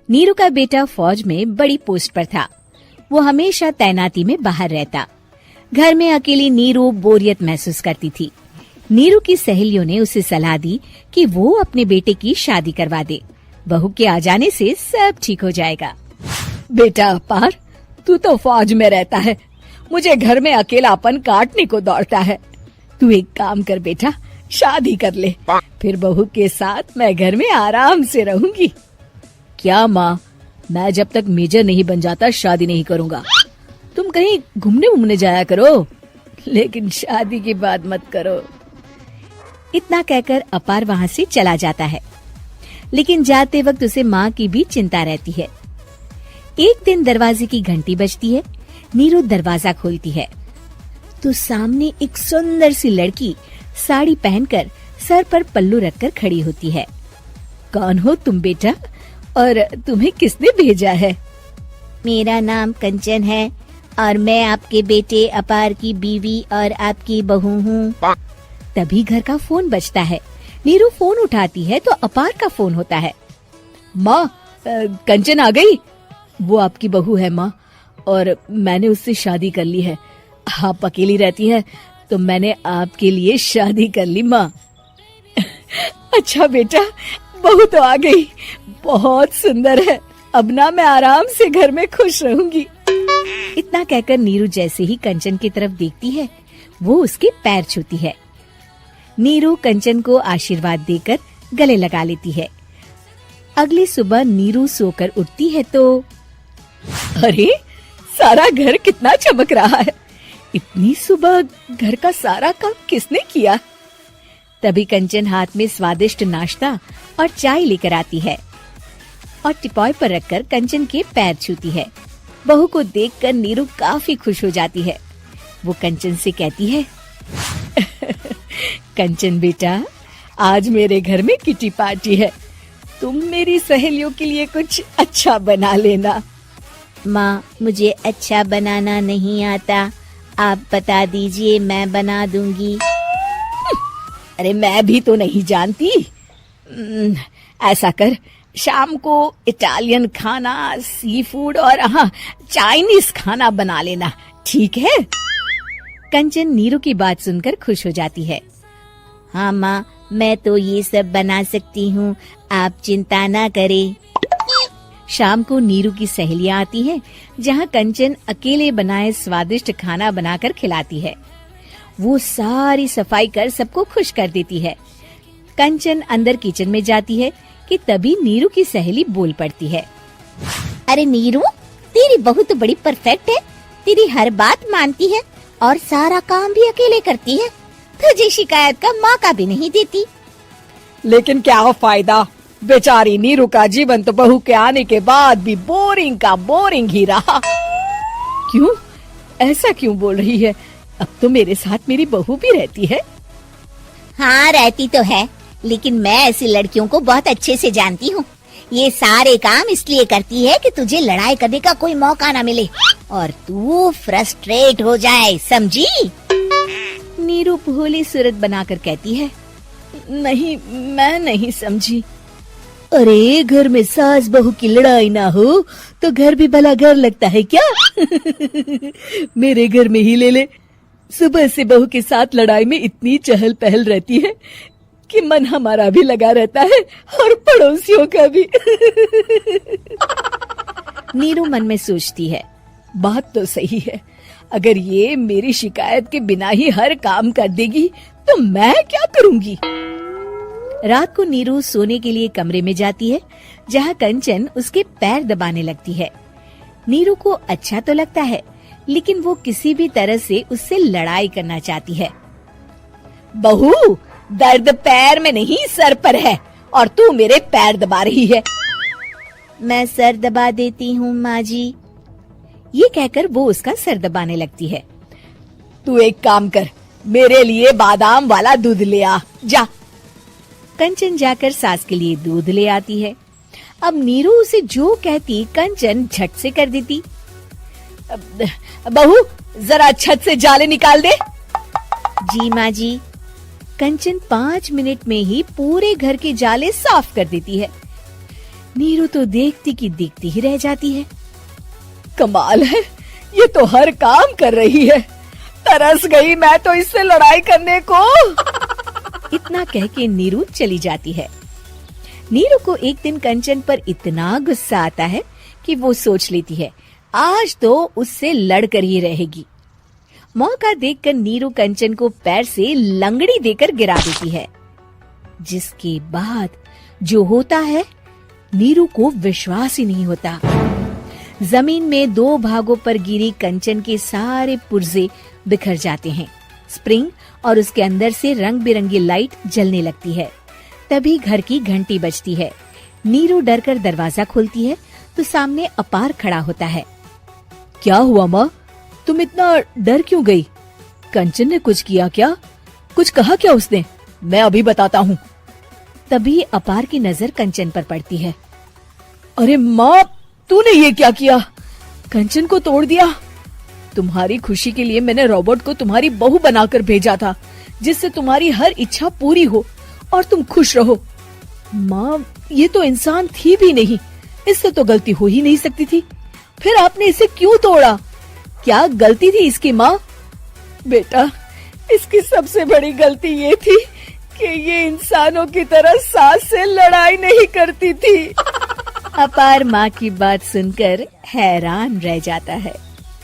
नीरू का बेटा फौज में बड़ी पोस्ट पर था। वो हमेशा तैनाती में बाहर रहता। घर में अकेली नीरू बोरियत महसूस करती थी। नीरू की सहेलियों ने उसे सलाह दी कि वो अपने बेटे की शादी करवा दे। बहू के आ जाने से सब ठीक हो जाएगा। बेटा अपार, तू तो फौज में रहता है, मुझे घर में अकेलापन काटने को दौड़ता है। तू एक काम कर बेटा, शादी कर ले, फिर बहू के साथ मैं घर में आराम से रहूंगी। क्या माँ, मैं जब तक मेजर नहीं बन जाता शादी नहीं करूंगा। तुम कहीं घूमने जाया करो, लेकिन शादी की बात मत करो। इतना कहकर अपार वहाँ से चला जाता है, लेकिन जाते वक्त उसे माँ की भी चिंता रहती है। एक दिन दरवाजे की घंटी बजती है। नीरू दरवाजा खोलती है तो सामने एक सुंदर सी लड़की साड़ी पहनकर सर पर पल्लू रखकर खड़ी होती है। कौन हो तुम बेटा, और तुम्हें किसने भेजा है? मेरा नाम कंचन है और मैं आपके बेटे अपार की बीवी और आपकी बहू हूँ। तभी घर का फोन बजता है। नीरू फोन उठाती है तो अपार का फोन होता है। माँ, कंचन आ गई। वो आपकी बहू है माँ, और मैंने उससे शादी कर ली है। आप अकेली रहती है तो मैंने आपके लिए शादी कर ली माँ। अच्छा बेटा, बहू तो आ गई, बहुत सुंदर है। अब ना मैं आराम से घर में खुश रहूंगी। इतना कहकर नीरू जैसे ही कंचन की तरफ देखती है, वो उसके पैर छूती है। नीरू कंचन को आशीर्वाद देकर गले लगा लेती है। अगली सुबह नीरू सोकर उठती है तो अरे, सारा घर कितना चमक रहा है। इतनी सुबह घर का सारा काम किसने किया? तभी कंचन हाथ में स्वादिष्ट नाश्ता और चाय लेकर आती है और टिपॉय पर रखकर कंचन के पैर छूती है। बहू को देखकर नीरू काफी खुश हो जाती है। वो कंचन से कहती है, कंचन बेटा, आज मेरे घर में किटी पार्टी है, तुम मेरी सहेलियों के लिए कुछ अच्छा बना लेना। माँ, मुझे अच्छा बनाना नहीं आता, आप बता दीजिए, मैं बना दूंगी। अरे मैं भी तो नहीं जानती। ऐसा कर, शाम को इटालियन खाना, सी फूड और हाँ, चाइनीज खाना बना लेना, ठीक है? कंचन नीरू की बात सुनकर खुश हो जाती है। हाँ माँ, मैं तो ये सब बना सकती हूँ, आप चिंता ना करें। शाम को नीरू की सहेलियां आती हैं, जहाँ कंचन अकेले बनाए स्वादिष्ट खाना बनाकर खिलाती है। वो सारी सफाई कर सबको खुश कर देती है। कंचन अंदर किचन में जाती है कि तभी नीरू की सहेली बोल पड़ती है। अरे नीरू, तेरी बहू तो बड़ी परफेक्ट है, तेरी हर बात मानती है और सारा काम भी अकेले करती है, तुझे शिकायत का मौका भी नहीं देती। लेकिन क्या फायदा, बेचारी नीरू का जीवन तो बहू के आने के बाद भी बोरिंग का बोरिंग ही रहा। क्यों, ऐसा क्यों बोल रही है? अब तो मेरे साथ मेरी बहू भी रहती है। हाँ, रहती तो है, लेकिन मैं ऐसी लड़कियों को बहुत अच्छे से जानती हूँ। ये सारे काम इसलिए करती है कि तुझे लड़ाई करने का कोई मौका ना मिले और तू फ्रस्ट्रेट हो जाए, समझी? नीरू भोली सूरत बनाकर कहती है, नहीं, मैं नहीं समझी। अरे, घर में सास बहू की लड़ाई ना हो तो घर भी भला घर लगता है क्या? मेरे घर में ही ले ले, सुबह से बहू के साथ लड़ाई में इतनी चहल पहल रहती है कि मन हमारा भी लगा रहता है और पड़ोसियों का भी। नीरू मन में सोचती है, बात तो सही है, अगर ये मेरी शिकायत के बिना ही हर काम कर देगी तो मैं क्या करूंगी? रात को नीरू सोने के लिए कमरे में जाती है, जहाँ कंचन उसके पैर दबाने लगती है। नीरू को अच्छा तो लगता है, लेकिन वो किसी भी तरह से उससे लड़ाई करना चाहती है। बहू, दर्द पैर में नहीं सर पर है और तू मेरे पैर दबा रही है। मैं सर दबा देती हूँ माँ जी। ये कहकर वो उसका सर दबाने लगती है। तू एक काम कर, मेरे लिए बादाम वाला दूध ले आ, जा। कंचन जाकर सास के लिए दूध ले आती है। अब नीरू उसे जो कहती कंचन झट से कर देती। बहू, जरा छत से जाले निकाल दे। जी माँ जी। कंचन 5 मिनट में ही पूरे घर के जाले साफ कर देती है। नीरू तो देखती की देखती ही रह जाती है। कमाल है, ये तो हर काम कर रही है। तरस गई मैं तो इससे लड़ाई करने को। इतना कह के नीरू चली जाती है। नीरू को एक दिन कंचन पर इतना गुस्सा आता है कि वो सोच लेती है आज तो उससे लड़कर ही रहेगी। मौका देखकर नीरू कंचन को पैर से लंगड़ी देकर गिरा देती है, जिसके बाद जो होता है नीरू को विश्वास ही नहीं होता। जमीन में 2 भागों पर गिरी कंचन के सारे पुर्जे बिखर जाते हैं। स्प्रिंग और उसके अंदर से रंग बिरंगी लाइट जलने लगती है। तभी घर की घंटी बजती है। नीरू डरकर दरवाजा खोलती है तो सामने अपार खड़ा होता है। क्या हुआ माँ, तुम इतना डर क्यों गई? कंचन ने कुछ किया क्या? कुछ कहा क्या उसने? मैं अभी बताता हूँ। तभी अपार की नजर कंचन पर पड़ती है। अरे माँ, तूने ये क्या किया? कंचन को तोड़ दिया। तुम्हारी खुशी के लिए मैंने रॉबर्ट को तुम्हारी बहू बनाकर भेजा था, जिससे तुम्हारी हर इच्छा पूरी हो और तुम खुश रहो। माँ, ये तो इंसान थी भी नहीं, इससे तो गलती हो ही नहीं सकती थी। फिर आपने इसे क्यों तोड़ा? क्या गलती थी इसकी माँ? बेटा, इसकी सबसे बड़ी गलती ये थी कि ये इंसानों की तरह सास से लड़ाई नहीं करती थी। अपार माँ की बात सुनकर हैरान रह जाता है।